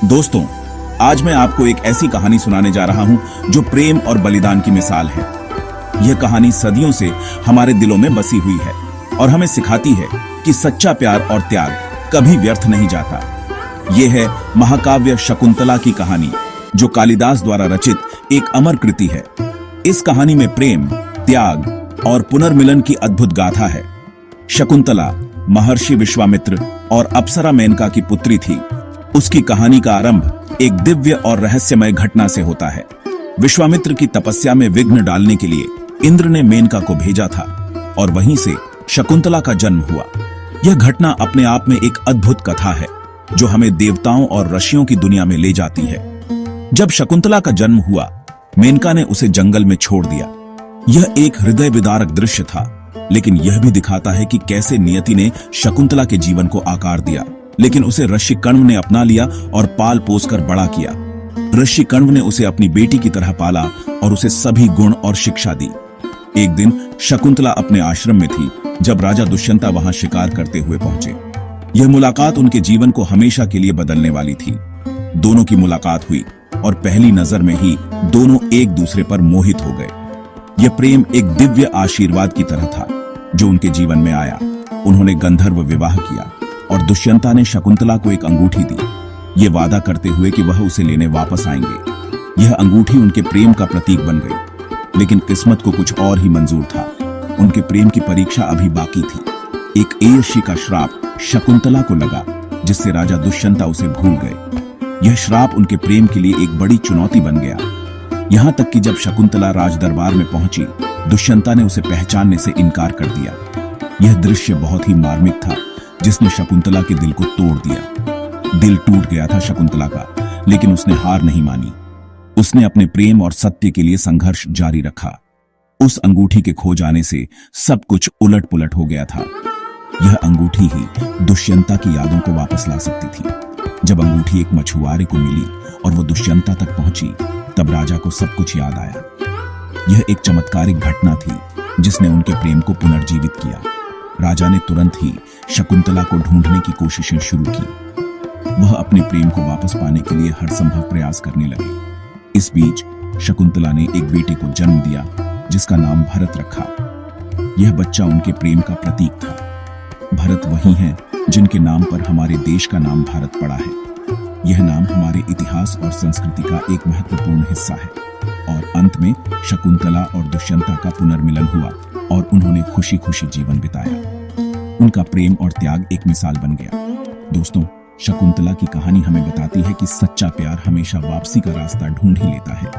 दोस्तों, आज मैं आपको एक ऐसी कहानी सुनाने जा रहा हूं जो प्रेम और बलिदान की मिसाल है। यह कहानी सदियों से हमारे दिलों में बसी हुई है और हमें सिखाती है कि सच्चा प्यार और त्याग कभी व्यर्थ नहीं जाता। यह है महाकाव्य शकुंतला की कहानी, जो कालिदास द्वारा रचित एक अमर कृति है। इस कहानी में प्रेम, त्याग और पुनर्मिलन की अद्भुत गाथा है। शकुंतला महर्षि विश्वामित्र और अप्सरा मेनका की पुत्री थी। उसकी कहानी का आरंभ एक दिव्य और रहस्यमय घटना से होता है। विश्वामित्र की तपस्या में विघ्न डालने के लिए इंद्र ने मेनका को भेजा था और वहीं से शकुंतला का जन्म हुआ। यह घटना अपने आप में एक अद्भुत कथा है जो हमें देवताओं और ऋषियों की दुनिया में ले जाती है। जब शकुंतला का जन्म हुआ, मेनका ने उसे जंगल में छोड़ दिया। यह एक हृदय विदारक दृश्य था, लेकिन यह भी दिखाता है कि कैसे नियति ने शकुंतला के जीवन को आकार दिया। लेकिन उसे ऋषि कण्व ने अपना लिया और पाल पोस कर बड़ा किया। ऋषि कण्व ने उसे अपनी बेटी की तरह पाला और उसे सभी गुण और शिक्षा दी। एक दिन शकुंतला अपने आश्रम में थी जब राजा दुष्यंता वहां शिकार करते हुए पहुंचे। यह मुलाकात उनके जीवन को हमेशा के लिए बदलने वाली थी। दोनों की मुलाकात हुई और पहली नजर में ही दोनों एक दूसरे पर मोहित हो गए। यह प्रेम एक दिव्य आशीर्वाद की तरह था जो उनके जीवन में आया। उन्होंने गंधर्व विवाह किया और दुष्यंता ने शकुंतला को एक अंगूठी दी, ये वादा करते हुए कि वह उसे लेने वापस आएंगे। यह अंगूठी उनके प्रेम का प्रतीक बन गई, लेकिन किस्मत को कुछ और ही मंजूर था। उनके प्रेम की परीक्षा अभी बाकी थी। एक एयर्षि का श्राप शकुंतला को लगा, जिससे राजा दुष्यंता उसे भूल गए। यह श्राप उनके प्रेम के लिए एक बड़ी चुनौती बन गया। यहां तक कि जब शकुंतला राजदरबार में पहुंची, दुष्यंता ने उसे पहचानने से इनकार कर दिया। यह दृश्य बहुत ही मार्मिक था, जिसने शकुंतला के दिल को तोड़ दिया। दिल टूट गया था शकुंतला का, लेकिन उसने हार नहीं मानी। उसने अपने प्रेम और सत्य के लिए संघर्ष जारी रखा। उस अंगूठी के खो जाने से सब कुछ उलट पुलट हो गया था। यह अंगूठी ही दुष्यंता की यादों को वापस ला सकती थी। जब अंगूठी एक मछुआरे को मिली और वो दुष्यंता तक पहुंची, तब राजा को सब कुछ याद आया। यह एक चमत्कारिक घटना थी जिसने उनके प्रेम को पुनर्जीवित किया। राजा ने तुरंत ही शकुंतला को ढूंढने की कोशिशें शुरू की। वह अपने प्रेम को वापस पाने के लिए हर संभव प्रयास करने लगे। इस बीच शकुंतला ने एक बेटे को जन्म दिया, जिसका नाम भरत रखा। यह बच्चा उनके प्रेम का प्रतीक था। भरत वही हैं जिनके नाम पर हमारे देश का नाम भारत पड़ा है। यह नाम हमारे इतिहास और संस्कृति का एक महत्वपूर्ण हिस्सा है। और अंत में शकुंतला और दुष्यंता का पुनर्मिलन हुआ और उन्होंने खुशी खुशी जीवन बिताया। उनका प्रेम और त्याग एक मिसाल बन गया। दोस्तों, शकुंतला की कहानी हमें बताती है कि सच्चा प्यार हमेशा वापसी का रास्ता ढूंढ ही लेता है।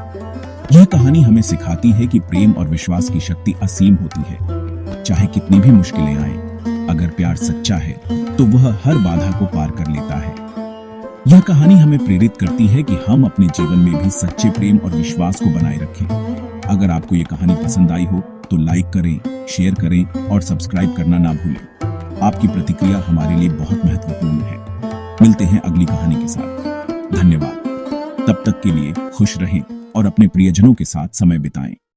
यह कहानी हमें सिखाती है कि प्रेम और विश्वास की शक्ति असीम होती है। चाहे कितनी भी मुश्किलें आएं, अगर प्यार सच्चा है तो वह हर बाधा को पार कर लेता है। यह कहानी हमें प्रेरित करती है कि हम अपने जीवन में भी सच्चे प्रेम और विश्वास को बनाए रखें। अगर आपको यह कहानी पसंद आई हो तो लाइक करें, शेयर करें और सब्सक्राइब करना ना भूलें। आपकी प्रतिक्रिया हमारे लिए बहुत महत्वपूर्ण है। मिलते हैं अगली कहानी के साथ। धन्यवाद। तब तक के लिए खुश रहें और अपने प्रियजनों के साथ समय बिताएं।